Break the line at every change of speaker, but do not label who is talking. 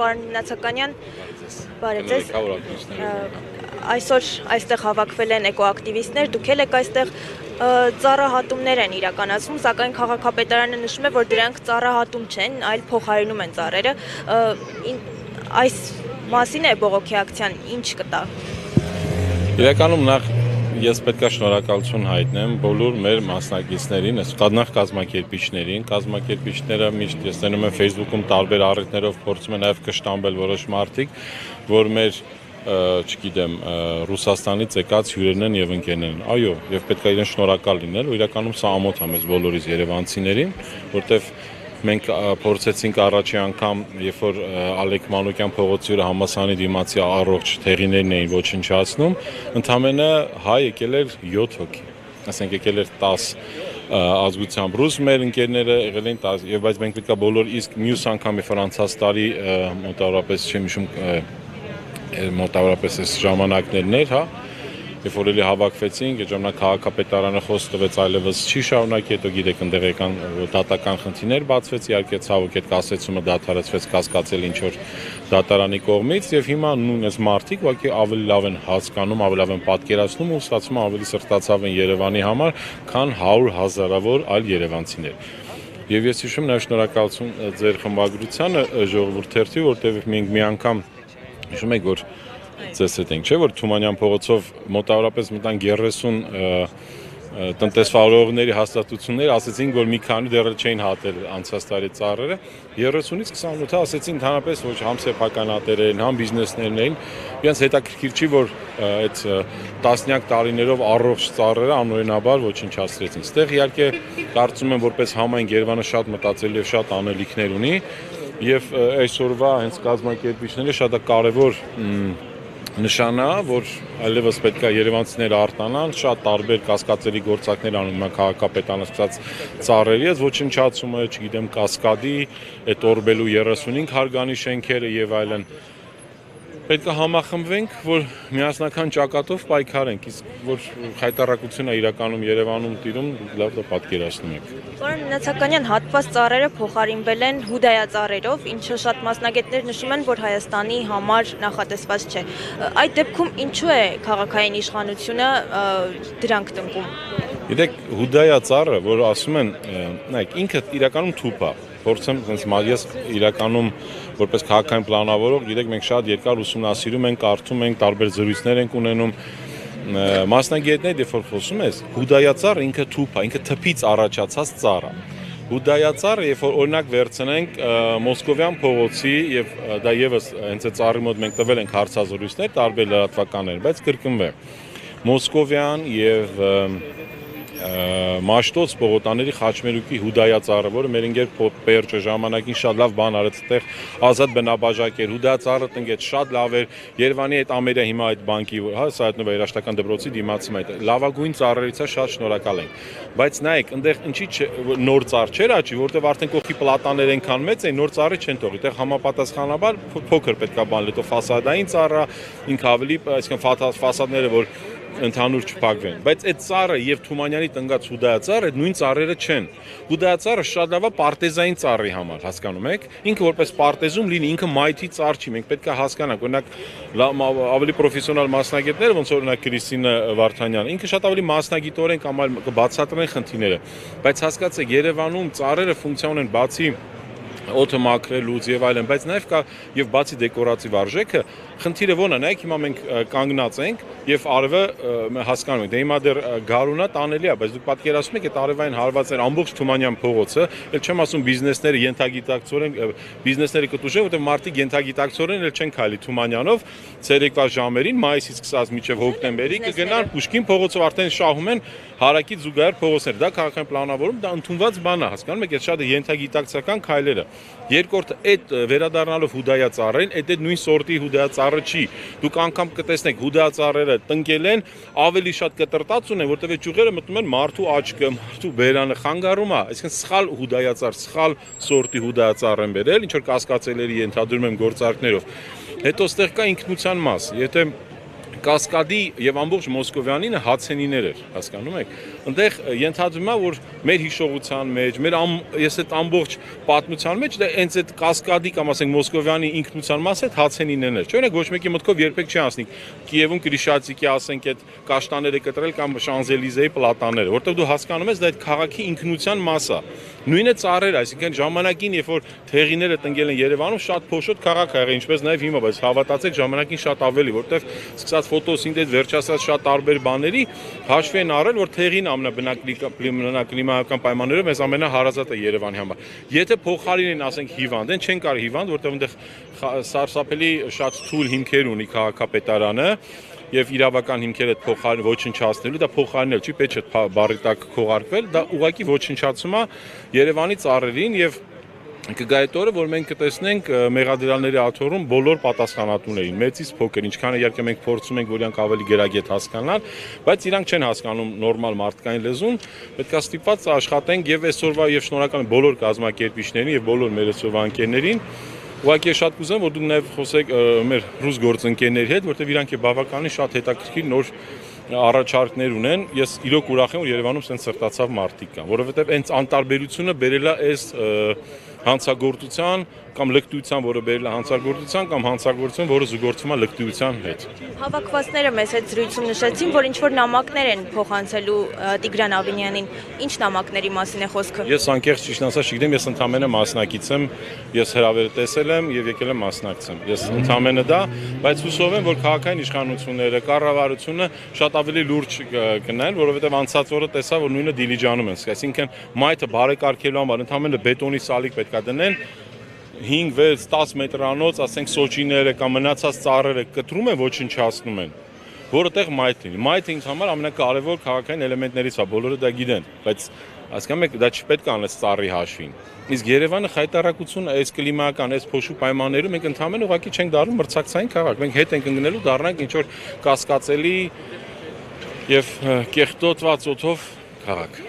պարոն Նացականյան, բարև ձեզ։ Այսօր այստեղ հավաքվել են էկոակտիվիստներ, դուք էլ եք այստեղ ծառահատումներ են իրականացում, սակայն քաղաքապետարանը նշում է, որ դրանք ծառահատում չեն, այլ փոխարինում են ծառերը։ Այս մասին է բողոքի ակցիան, ինչ կտա։
Իրականում նախ ես պետք է շնորհակալություն հայտնեմ բոլոր մեր մասնակիցներին, նախ կազմակերպիչներին, կազմակերպիչները միշտ ես տենում եմ Facebook-ում տարբեր առիթներով փորձում են նաև կշտամբել որոշ մարդիկ, որ մեր չգիտեմ, Ռուսաստանից եկած հյուրերն են եւ ընկերներն են։ Այո, եւ պետք է իրեն շնորհակալ լինել, ու իրականում սա ամոթ է մեզ բոլորիս երևանցիներին, որտեվ մենք փորձեցինք առաջի անգամ, երբ որ Ալեք Մանուկյան փողոցի վրա համալսարանի դիմացի առողջ թեղիներն էին ոչնչացնում, ընդամենը հայ եկել էր 7 հոգի, ասենք եկել էր 10 ազգությամբ ռուս, մեր ընկերները եղել են 10, եւ բայց մենք պետք է բոլոր իսկ մյուս անգամ երբ որ անցած տարի մոտավորապես չեմ հիշում մոտավորապես այս ժամանակներն էր, հա, երբ որ էլի հավաքվեցինք, այդ ժամանակ քաղաքապետարանը խոս տվեց այլևս չի շարունակի, հետո գիտեք այնտեղ եկան դատական խնդիրներ բացվեց, իհարկե ցավոք այդ կասեցումը դադարեցվեց կասկածել ինչ որ դատարանի կողմից, եւ հիմա նույն այս մարդիկ ուղղակի ավելի լավ են հասկանում, ավելի լավ են պատկերացնում ու ստացվում է ավելի սրտացավ են Երևանի համար, քան 100 հազարավոր այլ երևանցիներ։ Եվ ես հիշում նաև շնորհակալություն ձեր խմբագրությանը ժողովուրդ թերթի, որտեղ մենք մի անգամ հիշում եք, որ ձեզ հետ ենք, չէ՞ որ Թումանյան փողոցով մոտավորապես մտան 30 տնտեսվարողների հաստատություններ, ասեցինք, որ մի քանի դեռ չէին հատել անցած տարի ծառերը, 30-ից 28-ը ասեցին ընդհանրապես ոչ համ սեփականատերեր են, համ բիզնեսներն էին, իրենց հետաքրքիր չի, որ այդ տասնյակ տարիներով առողջ ծառերը անօրինաբար ոչնչացրեցին։ Ստեղ իհարկե կարծում եմ, որպես համայնք Երևանը շատ մտածելի եւ շատ անելիքներ ունի, եւ այսօրվա հենց կազմակերպիչները շատ կարեւոր նշանա, որ այլևս պետք է երևանցիները արտանան, շատ տարբեր կասկածելի գործակներ անում են քաղաքապետարանը սկսած ծառերից, ոչնչացումը, չգիտեմ, կասկադի, այդ օրբելու 35 հարգանի շենքերը եւ այլն։ Պետք է համախմբվենք, որ միասնական ճակատով պայքարենք, իսկ որ խայտառակությունը իրականում Երևանում տիրում, լավ դա պատկերացնում եք։
Պարոն Նացականյան, հատված ծառերը փոխարինվել են հուդայածառերով, ինչը շատ մասնագետներ նշում են, որ Հայաստանի համար նախատեսված չէ։ Այդ դեպքում ինչու է քաղաքային իշխանությունը դրանք տնկում։
Գիտեք, հուդայածառը, որ ասում են, նայեք, ինքը իրականում թուփ է։ Փորձեմ sense ես իրականում որպես քաղաքային պլանավորող, գիտեք, մենք շատ երկար ուսումնասիրում ենք, կարդում ենք, տարբեր զրույցներ ենք ունենում։ Մասնագետներ, երբ որ խոսում ես, հուդայածառը ինքը թուփ է, ինքը թփից առաջացած ծառ է։ Հուդայածառը, երբ որ օրինակ վերցնենք Մոսկովյան փողոցի եւ դա եւս հենց այդ ծառի մոտ մենք տվել ենք հարցազրույցներ, տարբեր լրատվականներ, բայց կրկնվեմ։ Մոսկովյան եւ Մաշտոց պողոտաների խաչմերուկի հուդայածառը, որը մեր ընկեր Պերջը ժամանակին շատ լավ բան արեց, այդտեղ ազատ բնաբաժակ էր, հուդայածառը տնկեց շատ լավ էր, Երևանի այդ ամերը հիմա այդ բանկի, հա, Սայաթնովա երաշտական դպրոցի դիմացի այդ լավագույն ծառերից է, շատ շնորհակալ ենք։ Բայց նայեք, այնտեղ ինչի նոր ծառ չէր աճի, որտեղ արդեն կողքի պլատաներ այնքան մեծ են, նոր ծառի չեն թողի, այդտեղ համապատասխանաբար փոքր պետքա բան լետո ֆասադային ծառը, ինքը ավելի, այսինքն ֆասադները, որ ընդհանուր չփակվեն, բայց այդ ծառը եւ Թումանյանի տնկած հուդայածառը նույն ծառերը չեն։ Հուդայածառը շատ լավ է պարտեզային ծառի համար, հասկանում եք։ Ինքը որպես պարտեզում լինի, ինքը մայթի ծառ չի, մենք պետք է հասկանանք, օրինակ ավելի պրոֆեսիոնալ մասնագետները, ոնց օրինակ Կրիստինա Վարդանյանը, ինքը շատ ավելի մասնագիտորեն կամ այլ կբացատրեն խնդիրները, բայց հասկացեք, Երևանում ծառերը ֆունկցիոն են բացի օդը մաքրելուց եւ այլն, բայց նաեւ կա եւ բացի դեկորատիվ արժեքը, խնդիրը ո՞ն է, նայեք հիմա մենք կանգնած ենք եւ արևը հասկանում ենք, դե հիմա դեռ գարունա տանելի է, բայց դուք պատկերացնում եք այդ արևային հարվածներ ամբողջ Թումանյան փողոցը, էլ չեմ ասում բիզնեսները ենթագիտակցորեն բիզնեսները կտուժեն, որտեղ մարդիկ ենթագիտակցորեն էլ չեն քայլի Թումանյանով ցերեկվա ժամերին, մայիսից սկսած մինչեւ հոկտեմբերի կգնան Պուշկին փողոցով արդեն շահում են հարակից զուգահեռ փողոցներ, դա քաղաքային պլանավորում, դա ընդունված բան է, հասկանում եք, այդ շատ ենթագիտակցական քայլերը։ Երկրորդը, այդ վերադառնալով հուդայածառերին, այդ նույն սորտի հուդայածառը չի։ Դուք անգամ կտեսնեք հուդայածառերը տնկել են, ավելի շատ կտրտած ունեն, որտեղ այդ ճյուղերը մտնում են մարդու աչքը, մարդու բերանը խանգարում է, այսինքն սխալ հուդայածառ, սխալ սորտի հուդայածառ են բերել, ինչ որ կասկածելերի ենթադրում եմ գործարքներով։ Հետո ստեղ կա ինքնության մաս, եթե Կասկադի եւ ամբողջ Մոսկովյանինը հացենիներ էր, հասկանում եք։ Այնտեղ ենթադրում է, որ մեր հիշողության մեջ, ես այդ ամբողջ պատմության մեջ դա հենց այդ Կասկադի կամ ասենք Մոսկովյանի ինքնության մասը այդ հացենիներն էր։ Չօրինակ ոչ մեկի մտքով երբեք չի անցնի Կիևում Կրիշատիկի ասենք այդ կաշտաները կտրել կամ Շանզելիզեի պլատաները, որտեղ դու հասկանում ես դա այդ քաղաքի ինքնության մաս է։ Նույնը ծառեր, այսինքն ժամանակին, երբ որ թեղիները տնկել են Երևանում, շատ փոշոտ քաղաք ա եղել, ինչպես նաև հիմա, բայց հավատացեք ժամանակին շատ ավելի, որտեղ սկսած ֆոտոսինթեզ վերջացած շատ տարբեր բաների հաշվի են առել, որ թեղին ամենաբնակլիմայական պայմաններով մեզ ամենահարազատ է Երևանի համար։ Եթե փոխարինեն, ասենք հիվանդ են, չեն կարող հիվանդ, որտեղ այնտեղ սարսափելի շատ թույլ հիմքեր ունի քաղաքապետարանը եւ իրավական հիմքերը փոխարին ոչնչացնելու, դա փոխարինել չի, պետք է բառի տակ քողարկվել, դա ուղղակի ոչնչացում է Երևանի ծառերին եւ կգա այդ օրը, որ մենք կտեսնենք մեղադրյալների աթոռում բոլոր պատասխանատուներին, մեծից փոքր, ինչքան իհարկե մենք փորձում ենք, որ իրանք ավելի գերագետ հասկանան, բայց իրանք չեն հասկանում նորմալ մարդկային լեզուն, պետք է ստիպված աշխատենք եւ այսօրվա եւ շնորհակալ եմ բոլոր կազմակերպիչներին եւ բոլոր մեր այսօրվա ընկերներին։ Ուղղակի շատ կուզեմ, որ դուք նաև խոսեք մեր ռուս գործընկերների հետ, որտեղ իրանք բավականին շատ հետաքրքիր նոր առաջարկներ ունեն։ Ես իրոք ուրախ եմ, որ Երևանում սենց սրտացավ մարդիկ կան, որովհետև հենց անտարբերությունը բերել է այս հանցագործության կամ լկտիության, որը բերել է հանցագործության կամ հանցագործություն, որը զուգորդվում է լկտիության հետ։
Հավաքվածները մեզ հետ զրույցում նշեցին, որ ինչ-որ նամակներ են փոխանցելու Տիգրան Ավինյանին։ Ինչ նամակների մասին է խոսքը։
Ես անկեղծ ճիշտ ասած չգիտեմ, ես ընդամենը մասնակից եմ, ես հրավերը տեսել եմ եւ եկել եմ մասնակցեմ։ Ես ընդամենը դա, բայց հուսով եմ, որ քաղաքային իշխանությունները, կառավարությունը շատ ավելի լուրջ կնայեն, որովհետեւ անցած օրը տեսա, որ նույնը Դիլիջանում են, այսինքն մայթը բարեկարգելու համար ընդամենը բետոնի սալիկ պետք է դնեն 5-6-10 մետրանոց, ասենք Սոչիները կամ մնացած ծառերը կտրում են, ոչնչացնում են, որը տեղ մայթ լինի։ Մայթը ինձ համար ամենակարևոր քաղաքային էլեմենտներից է, բոլորը դա գիտեն, բայց հասկանում եք, դա չպետք է անես ծառի հաշվին։ Իսկ Երևանը խայտարակությունը այս կլիմայական, այս փոշու պայմաններում մենք ընդհանրապես ուղղակի չենք դառնում մրցակցային քաղաք։ Մենք հետ ենք ընկնելու, դառնանք ինչ որ կասկածելի եւ կեղտոտված օդով քաղաք։